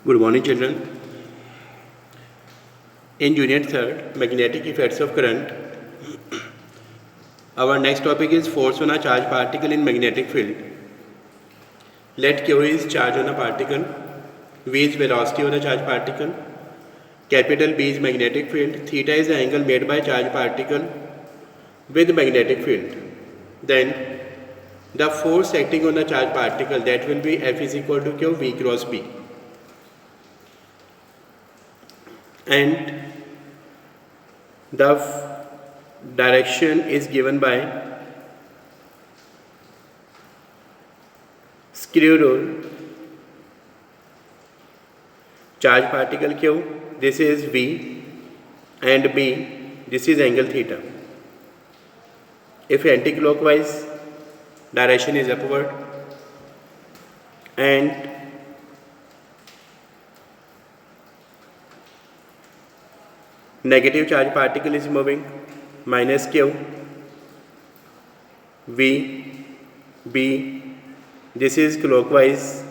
Good morning, children. In Unit 3rd, Magnetic Effects of Current, our next topic is force on a charged particle in magnetic field. Let Q is charge on a particle, V is velocity on a charged particle, capital B is magnetic field, theta is the angle made by charged particle with magnetic field. Then the force acting on the charged particle, that will be F is equal to Q, V cross P. And the direction is given by screw rule. Charge particle Q, this is V, and B, this is angle theta. If anti-clockwise, direction is upward, and negative charge particle is moving, minus Q, V, B, this is clockwise,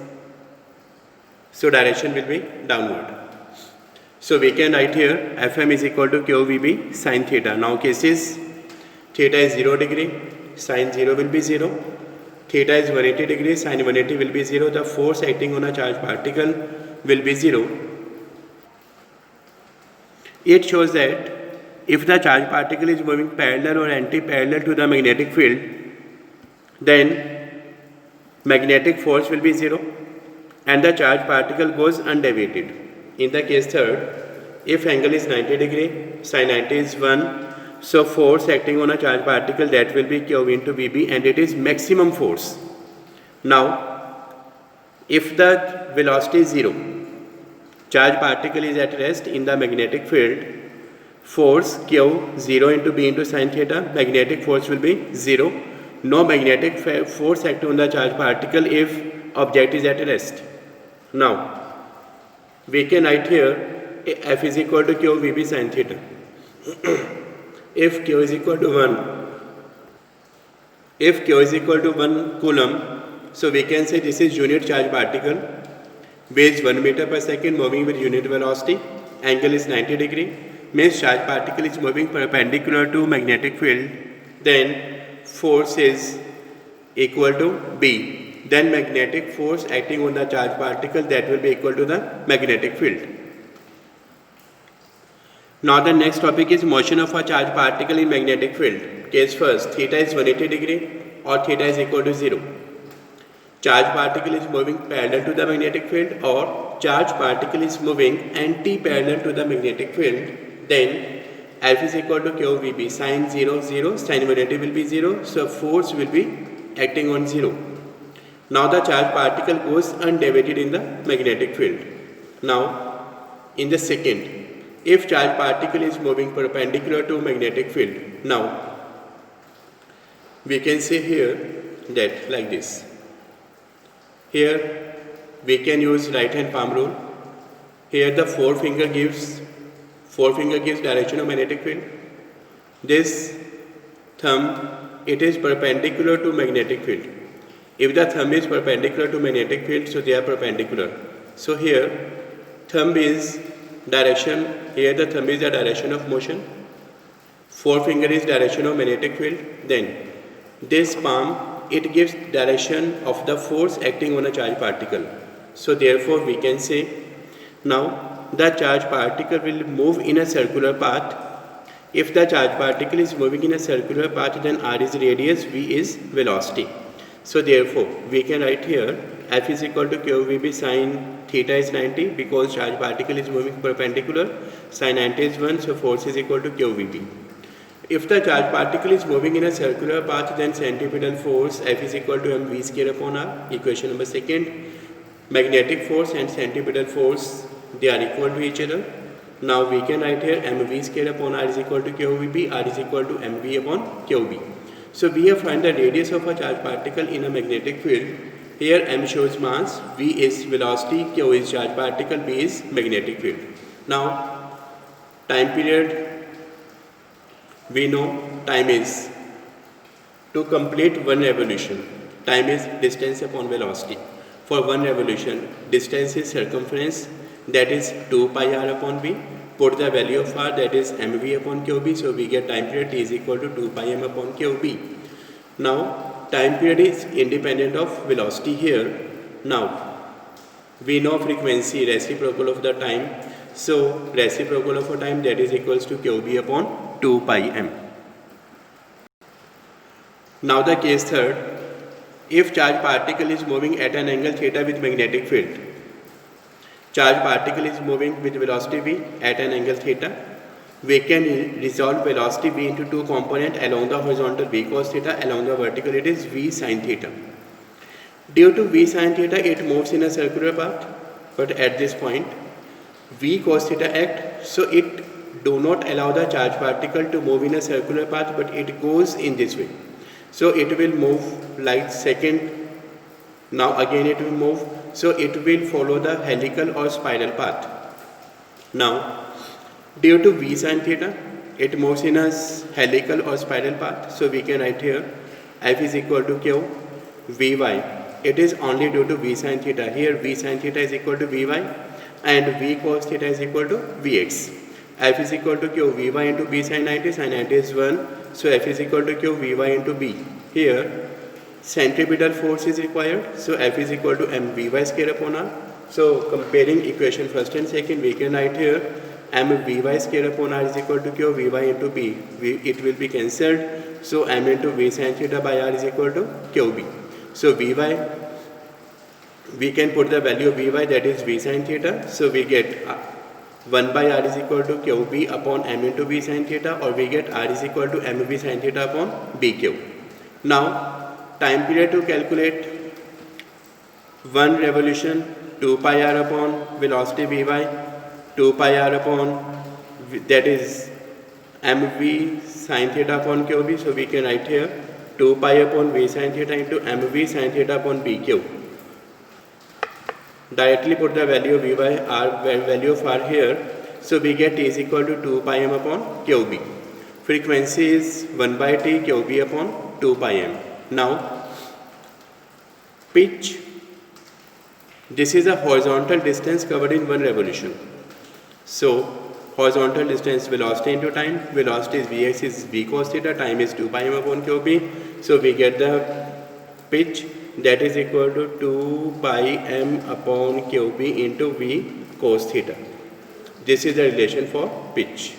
so direction will be downward. So we can write here Fm is equal to QVB sin theta. Now cases, theta is 0 degree, sin 0 will be 0, theta is 180 degree, sin 180 will be 0, the force acting on a charged particle will be 0. It shows that if the charged particle is moving parallel or anti-parallel to the magnetic field, then magnetic force will be 0 and the charged particle goes undeviated. In the case third, if angle is 90 degree, sin 90 is 1, so force acting on a charged particle, that will be Q into VB, and it is maximum force. Now, if the velocity is 0, charged particle is at rest in the magnetic field, force Q 0 into B into sin theta, magnetic force will be 0. No magnetic force acting on the charged particle if object is at rest. Now, we can write here F is equal to Q VB sin theta. If Q is equal to 1 coulomb, so we can say this is unit charge particle, weighs 1 meter per second, moving with unit velocity, angle is 90 degree, means charge particle is moving perpendicular to magnetic field, then force is equal to B. Then magnetic force acting on the charged particle, that will be equal to the magnetic field. Now the next topic is motion of a charged particle in magnetic field. Case first, theta is 180 degree or theta is equal to 0. Charged particle is moving parallel to the magnetic field or charged particle is moving anti-parallel to the magnetic field, then F is equal to QVB, sin 0, 0, sin 180 will be 0, so force will be acting on 0. Now the charged particle goes undeviated in the magnetic field. Now in the second, if charged particle is moving perpendicular to magnetic field, now we can say here that like this. Here we can use right hand palm rule. Here the forefinger gives direction of magnetic field. This thumb, it is perpendicular to magnetic field. If the thumb is perpendicular to magnetic field, so they are perpendicular. So here thumb is direction, here the thumb is the direction of motion, forefinger is direction of magnetic field, then this palm, it gives direction of the force acting on a charged particle. So therefore we can say, now the charged particle will move in a circular path. If the charged particle is moving in a circular path, then R is radius, V is velocity. So therefore we can write here F is equal to QVB, sin theta is 90 because charged particle is moving perpendicular, sin 90 is 1, so force is equal to QVB. If the charged particle is moving in a circular path, then centripetal force F is equal to mv square upon r. Equation number second, magnetic force and centripetal force, they are equal to each other. Now we can write here mv square upon r is equal to QVB, r is equal to mv upon QB. So we have found the radius of a charged particle in a magnetic field. Here m shows mass, v is velocity, q is charged particle, b is magnetic field. Now time period, we know time is, to complete one revolution, time is distance upon velocity. For one revolution, distance is circumference, that is 2 pi r upon v. Put the value of r, that is mv upon qb. So we get time period t is equal to 2 pi m upon qb. Now time period is independent of velocity here. Now we know frequency reciprocal of the time. So reciprocal of a time, that is equals to qb upon 2 pi m. Now the case third, if charged particle is moving at an angle theta with magnetic field. Charged particle is moving with velocity v at an angle theta. We can resolve velocity v into two components. Along the horizontal v cos theta, along the vertical it is v sin theta. Due to v sin theta, it moves in a circular path, but at this point v cos theta act, so it do not allow the charged particle to move in a circular path, but it goes in this way. So it will move like second, now again it will move, so it will follow the helical or spiral path. Now due to v sin theta, it moves in a helical or spiral path, so we can write here f is equal to q vy. It is only due to v sin theta. Here v sin theta is equal to vy and v cos theta is equal to vx. F is equal to q vy into b sin 90, sin 90 is 1, so f is equal to q vy into b. Here centripetal force is required, so f is equal to m vy square upon r. So comparing equation first and second, we can write here m vy square upon r is equal to q vy into b. It will be cancelled, so m into v sin theta by r is equal to qb. So vy, we can put the value of vy, that is v sin theta, so we get 1 by r is equal to qb upon m into v sin theta, or we get r is equal to mv sin theta upon bq. Now time period to calculate, 1 revolution 2 pi r upon velocity vy, 2 pi r upon, that is mv sin theta upon qb, so we can write here 2 pi upon v sin theta into mv sin theta upon bq. Directly put the value of vy, r, value of r here, so we get t is equal to 2 pi m upon qb. Frequency is 1 by t qb upon 2 pi m. Now pitch, this is a horizontal distance covered in 1 revolution. So horizontal distance, velocity into time, velocity is vx is v cos theta, time is 2 pi m upon qb, so we get the pitch, that is equal to 2 pi m upon qb into v cos theta. This is the relation for pitch.